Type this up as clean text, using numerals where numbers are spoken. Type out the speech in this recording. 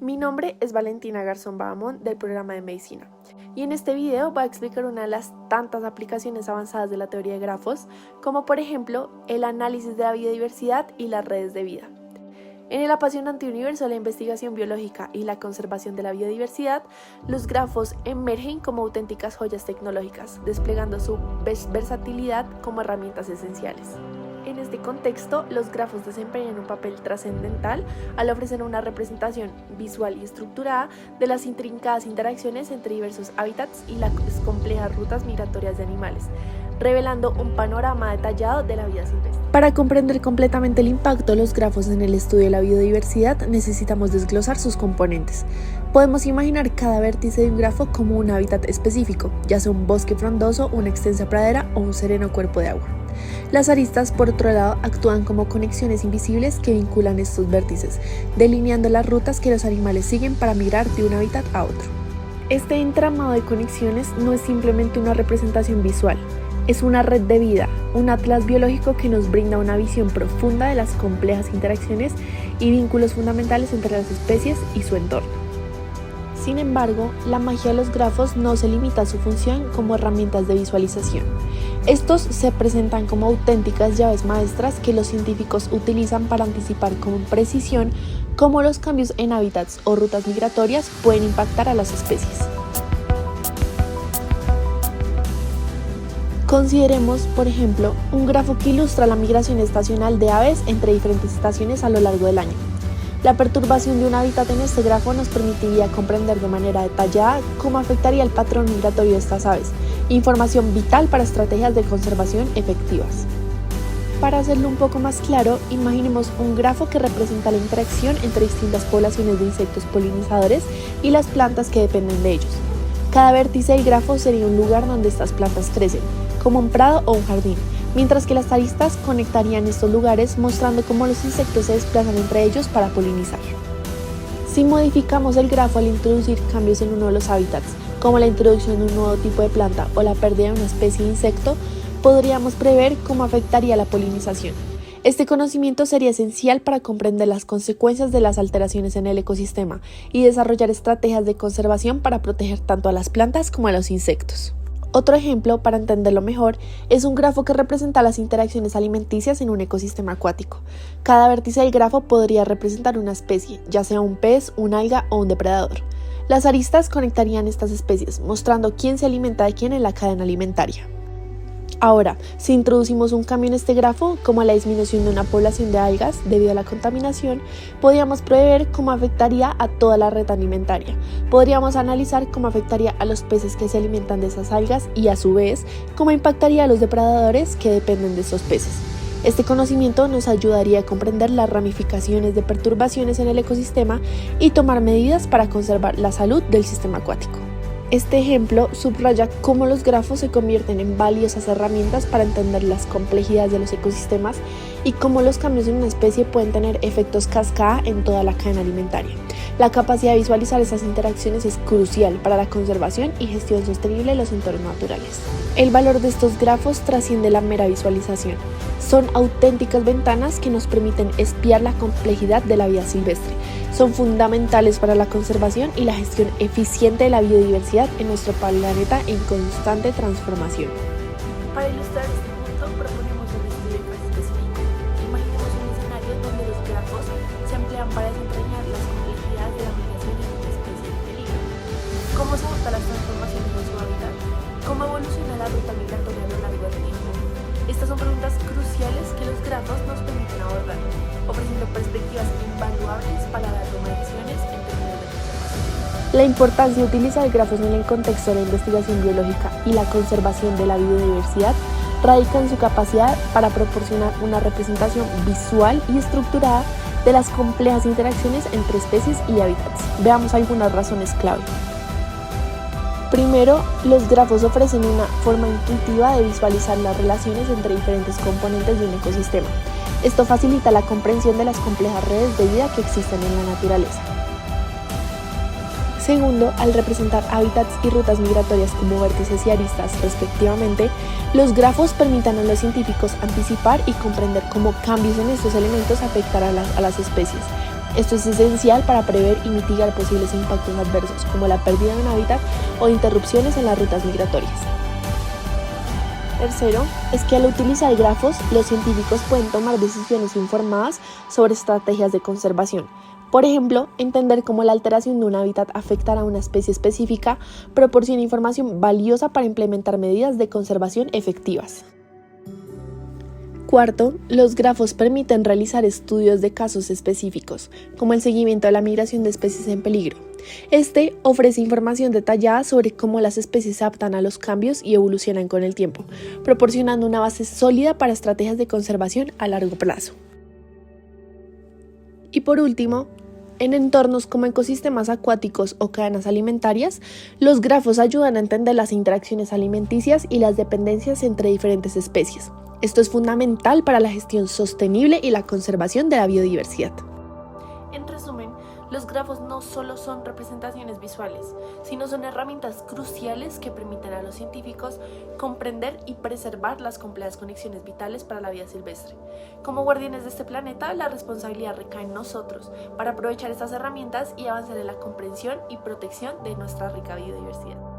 Mi nombre es Valentina Garzón Bahamón del programa de Medicina y en este video voy a explicar una de las tantas aplicaciones avanzadas de la teoría de grafos, como por ejemplo el análisis de la biodiversidad y las redes de vida. En el apasionante universo de la investigación biológica y la conservación de la biodiversidad, los grafos emergen como auténticas joyas tecnológicas, desplegando su versatilidad como herramientas esenciales. En este contexto, los grafos desempeñan un papel trascendental al ofrecer una representación visual y estructurada de las intrincadas interacciones entre diversos hábitats y las complejas rutas migratorias de animales, revelando un panorama detallado de la vida silvestre. Para comprender completamente el impacto de los grafos en el estudio de la biodiversidad, necesitamos desglosar sus componentes. Podemos imaginar cada vértice de un grafo como un hábitat específico, ya sea un bosque frondoso, una extensa pradera o un sereno cuerpo de agua. Las aristas, por otro lado, actúan como conexiones invisibles que vinculan estos vértices, delineando las rutas que los animales siguen para migrar de un hábitat a otro. Este entramado de conexiones no es simplemente una representación visual, es una red de vida, un atlas biológico que nos brinda una visión profunda de las complejas interacciones y vínculos fundamentales entre las especies y su entorno. Sin embargo, la magia de los grafos no se limita a su función como herramientas de visualización. Estos se presentan como auténticas llaves maestras que los científicos utilizan para anticipar con precisión cómo los cambios en hábitats o rutas migratorias pueden impactar a las especies. Consideremos, por ejemplo, un grafo que ilustra la migración estacional de aves entre diferentes estaciones a lo largo del año. La perturbación de un hábitat en este grafo nos permitiría comprender de manera detallada cómo afectaría el patrón migratorio de estas aves, información vital para estrategias de conservación efectivas. Para hacerlo un poco más claro, imaginemos un grafo que representa la interacción entre distintas poblaciones de insectos polinizadores y las plantas que dependen de ellos. Cada vértice del grafo sería un lugar donde estas plantas crecen, como un prado o un jardín, mientras que las aristas conectarían estos lugares mostrando cómo los insectos se desplazan entre ellos para polinizar. Si modificamos el grafo al introducir cambios en uno de los hábitats, como la introducción de un nuevo tipo de planta o la pérdida de una especie de insecto, podríamos prever cómo afectaría la polinización. Este conocimiento sería esencial para comprender las consecuencias de las alteraciones en el ecosistema y desarrollar estrategias de conservación para proteger tanto a las plantas como a los insectos. Otro ejemplo, para entenderlo mejor, es un grafo que representa las interacciones alimenticias en un ecosistema acuático. Cada vértice del grafo podría representar una especie, ya sea un pez, un alga o un depredador. Las aristas conectarían estas especies, mostrando quién se alimenta de quién en la cadena alimentaria. Ahora, si introducimos un cambio en este grafo, como la disminución de una población de algas debido a la contaminación, podríamos prever cómo afectaría a toda la red alimentaria. Podríamos analizar cómo afectaría a los peces que se alimentan de esas algas y, a su vez, cómo impactaría a los depredadores que dependen de estos peces. Este conocimiento nos ayudaría a comprender las ramificaciones de perturbaciones en el ecosistema y tomar medidas para conservar la salud del sistema acuático. Este ejemplo subraya cómo los grafos se convierten en valiosas herramientas para entender las complejidades de los ecosistemas y cómo los cambios en una especie pueden tener efectos cascada en toda la cadena alimentaria. La capacidad de visualizar esas interacciones es crucial para la conservación y gestión sostenible de los entornos naturales. El valor de estos grafos trasciende la mera visualización. Son auténticas ventanas que nos permiten espiar la complejidad de la vida silvestre. Son fundamentales para la conservación y la gestión eficiente de la biodiversidad en nuestro planeta en constante transformación. Para ilustrar este punto, proponemos un estudio más específico. Imaginemos un escenario donde los grafos se emplean para desentrañar las complejidades de la migración en una especie en peligro. ¿Cómo se adaptan las transformaciones en su hábitat? ¿Cómo evoluciona la ruta migratoria a lo largo del tiempo? Estas son preguntas cruciales que los grafos nos permiten abordar, ofreciendo perspectivas invaluables para dar decisiones en términos de conservación. La importancia de utilizar grafos en el contexto de la investigación biológica y la conservación de la biodiversidad radica en su capacidad para proporcionar una representación visual y estructurada de las complejas interacciones entre especies y hábitats. Veamos algunas razones clave. Primero, los grafos ofrecen una forma intuitiva de visualizar las relaciones entre diferentes componentes de un ecosistema. Esto facilita la comprensión de las complejas redes de vida que existen en la naturaleza. Segundo, al representar hábitats y rutas migratorias como vértices y aristas respectivamente, los grafos permiten a los científicos anticipar y comprender cómo cambios en estos elementos afectarán a las especies, Esto es esencial para prever y mitigar posibles impactos adversos, como la pérdida de un hábitat o interrupciones en las rutas migratorias. Tercero, es que al utilizar grafos, los científicos pueden tomar decisiones informadas sobre estrategias de conservación. Por ejemplo, entender cómo la alteración de un hábitat afectará a una especie específica proporciona información valiosa para implementar medidas de conservación efectivas. Cuarto, los grafos permiten realizar estudios de casos específicos, como el seguimiento de la migración de especies en peligro. Este ofrece información detallada sobre cómo las especies se adaptan a los cambios y evolucionan con el tiempo, proporcionando una base sólida para estrategias de conservación a largo plazo. Y por último, en entornos como ecosistemas acuáticos o cadenas alimentarias, los grafos ayudan a entender las interacciones alimenticias y las dependencias entre diferentes especies. Esto es fundamental para la gestión sostenible y la conservación de la biodiversidad. En resumen, los grafos no solo son representaciones visuales, sino son herramientas cruciales que permiten a los científicos comprender y preservar las complejas conexiones vitales para la vida silvestre. Como guardianes de este planeta, la responsabilidad recae en nosotros para aprovechar estas herramientas y avanzar en la comprensión y protección de nuestra rica biodiversidad.